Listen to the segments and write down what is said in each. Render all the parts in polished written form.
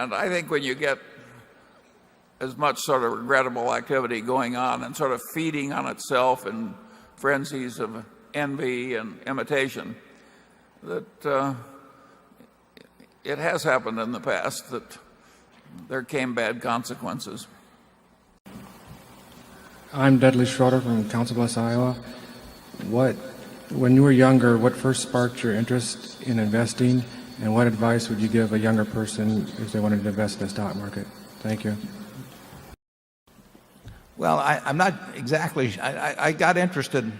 And I think when you get as much sort of regrettable activity going on and sort of feeding on itself in frenzies of envy and imitation, that it has happened in the past that there came bad consequences. I'm Dudley Schroeder from Council Bluffs, Iowa. When you were younger, what first sparked your interest in investing, and what advice would you give a younger person if they wanted to invest in the stock market? Thank you. Well, I'm not exactly. I got interested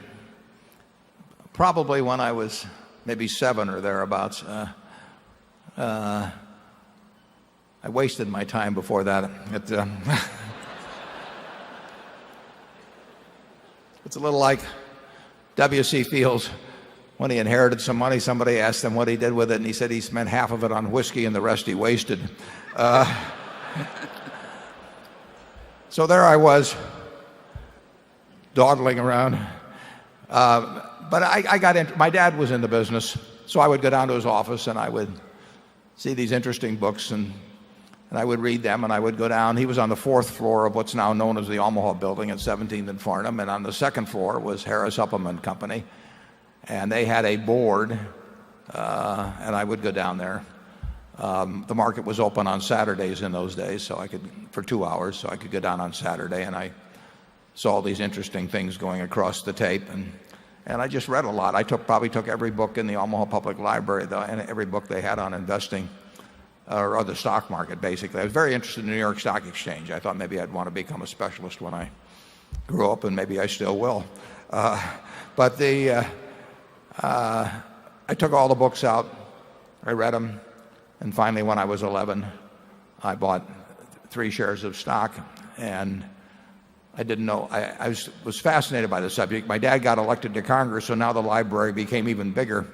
probably when I was maybe 7 or thereabouts. I wasted my time before that. It's a little like W.C. Fields. When he inherited some money, somebody asked him what he did with it, and he said he spent half of it on whiskey and the rest he wasted. So there I was, dawdling around. But I got into, my dad was in the business, so I would go down to his office and I would see these interesting books, and I would read them, and I would go down. He was on the 4th floor of what's now known as the Omaha Building at 17th and Farnham, and on the 2nd floor was Harris Uppleman Company, and they had a board, and I would go down there. The market was open on Saturdays in those days, so I could, for 2 hours, so I could go down on Saturday, and I saw all these interesting things going across the tape, and I just read a lot. I probably took every book in the Omaha Public Library, and every book they had on investing or the stock market, basically. I was very interested in the New York Stock Exchange. I thought maybe I'd want to become a specialist when I grew up, and maybe I still will. But I took all the books out, I read them, and finally when I was 11, I bought 3 shares of stock, and I didn't know. I was fascinated by the subject. My dad got elected to Congress, so now the library became even bigger,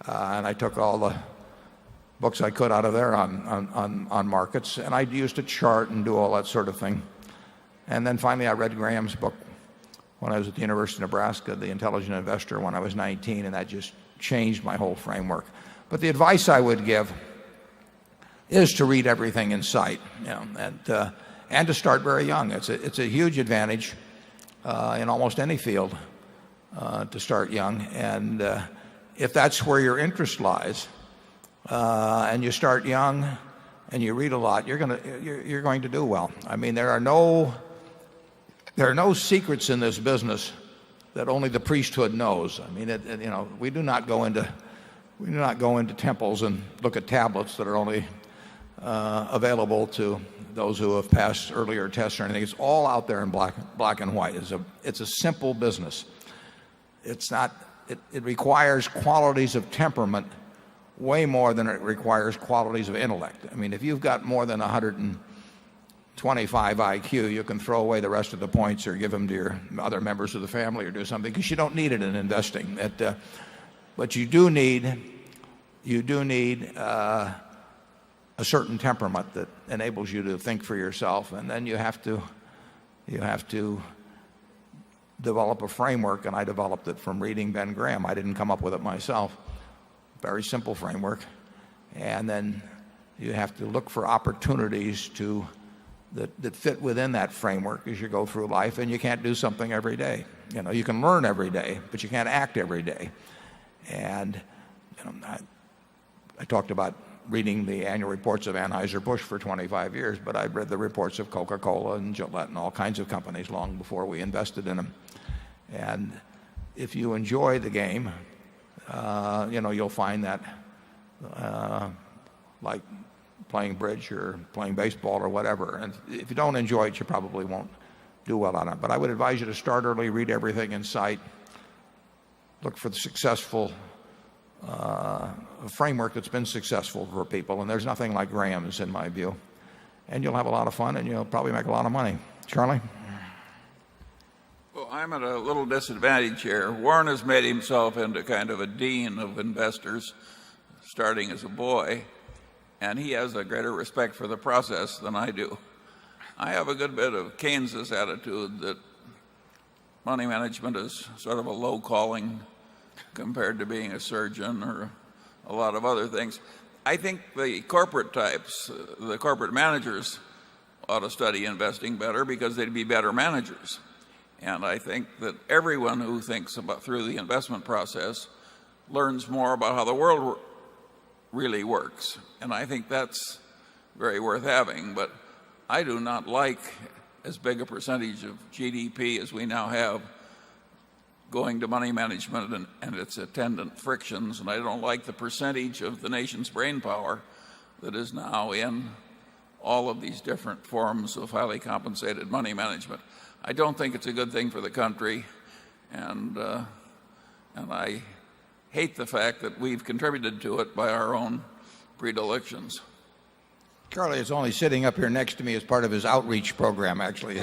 and I took all the books I could out of there on markets, and I used to chart and do all that sort of thing. And then finally I read Graham's book when I was at the University of Nebraska, The Intelligent Investor, when I was 19, and that just changed my whole framework. But the advice I would give is to read everything in sight, and to start very young. It's a huge advantage in almost any field to start young, and if that's where your interest lies, and you start young and you read a lot, you're going to do well. I mean, there are no secrets in this business that only the priesthood knows. I mean, we do not go into temples and look at tablets that are only available to those who have passed earlier tests or anything. It's all out there in black and white. It's a simple business. It requires qualities of temperament way more than it requires qualities of intellect. I mean, if you've got more than 125 IQ, you can throw away the rest of the points or give them to your other members of the family or do something, because you don't need it in investing. But you do need a certain temperament that enables you to think for yourself, and then you have to develop a framework, and I developed it from reading Ben Graham. I didn't come up with it myself. Very simple framework. And then you have to look for opportunities that fit within that framework as you go through life, and you can't do something every day. You can learn every day, but you can't act every day. And I talked about reading the annual reports of Anheuser-Busch for 25 years, but I read the reports of Coca-Cola and Gillette and all kinds of companies long before we invested in them. And if you enjoy the game, you'll find that like playing bridge or playing baseball or whatever. And if you don't enjoy it, you probably won't do well on it. But I would advise you to start early, read everything in sight, look for the successful framework that's been successful for people. And there's nothing like Graham's, in my view. And you'll have a lot of fun, and you'll probably make a lot of money. Charlie? Well, I'm at a little disadvantage here. Warren has made himself into kind of a dean of investors, starting as a boy, and he has a greater respect for the process than I do. I have a good bit of Keynes's attitude that money management is sort of a low calling compared to being a surgeon or a lot of other things. I think the corporate types, the corporate managers ought to study investing better because they'd be better managers. And I think that everyone who thinks about through the investment process learns more about how the world really works. And I think that's very worth having. But I do not like as big a percentage of GDP as we now have going to money management and its attendant frictions. And I don't like the percentage of the nation's brain power that is now in all of these different forms of highly compensated money management. I don't think it's a good thing for the country, and I hate the fact that we've contributed to it by our own predilections. Charlie is only sitting up here next to me as part of his outreach program, actually.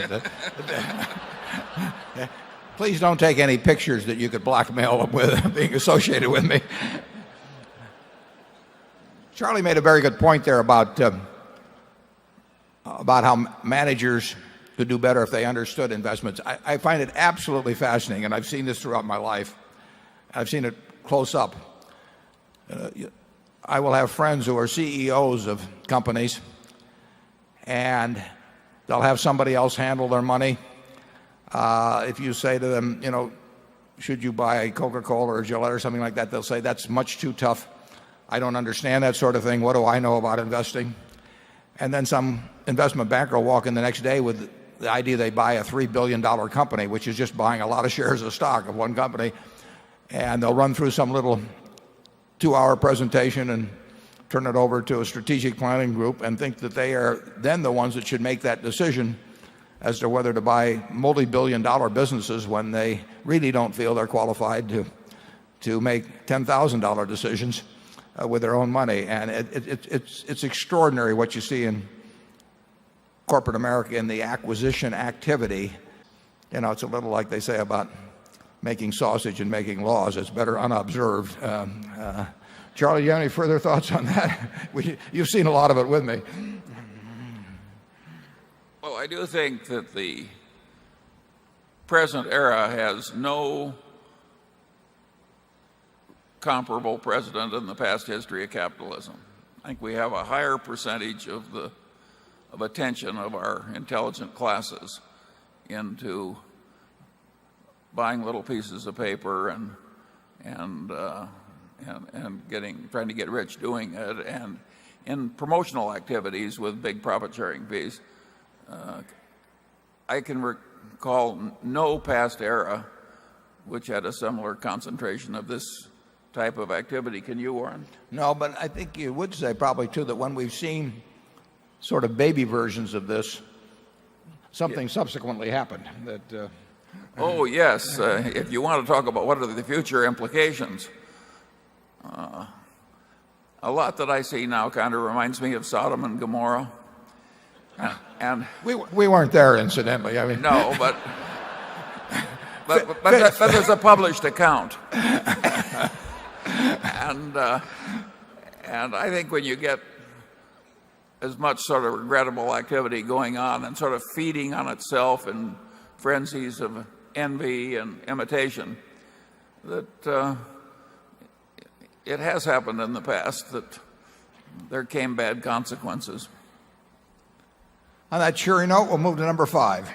Please don't take any pictures that you could blackmail him with being associated with me. Charlie made a very good point there about how managers could do better if they understood investments. I find it absolutely fascinating, and I've seen this throughout my life. I've seen it close up. I will have friends who are CEOs of companies, and they'll have somebody else handle their money. If you say to them, should you buy Coca-Cola or Gillette or something like that, they'll say, that's much too tough. I don't understand that sort of thing. What do I know about investing? And then some investment banker will walk in the next day with the idea they buy a $3 billion company, which is just buying a lot of shares of stock of one company. And they'll run through some little 2-hour presentation and turn it over to a strategic planning group and think that they are then the ones that should make that decision as to whether to buy multi-billion-dollar businesses when they really don't feel they're qualified to make $10,000 decisions with their own money. And it's extraordinary what you see in corporate America in the acquisition activity. It's a little like they say about making sausage and making laws. It's better unobserved. Charlie, you have any further thoughts on that? You've seen a lot of it with me. Well, I do think that the present era has no comparable precedent in the past history of capitalism. I think we have a higher percentage of attention of our intelligent classes into buying little pieces of paper and trying to get rich doing it, and in promotional activities with big profit sharing fees. I can recall no past era which had a similar concentration of this type of activity. Can you, Warren? No, but I think you would say probably too that when we've seen sort of baby versions of this, something subsequently happened. Oh yes, if you want to talk about what are the future implications, a lot that I see now kind of reminds me of Sodom and Gomorrah. And we weren't there, incidentally. I mean, no, but there's a published account, and I think when you get as much sort of regrettable activity going on and sort of feeding on itself in frenzies of envy and imitation, that it has happened in the past that there came bad consequences. On that cheery note, we'll move to number 5.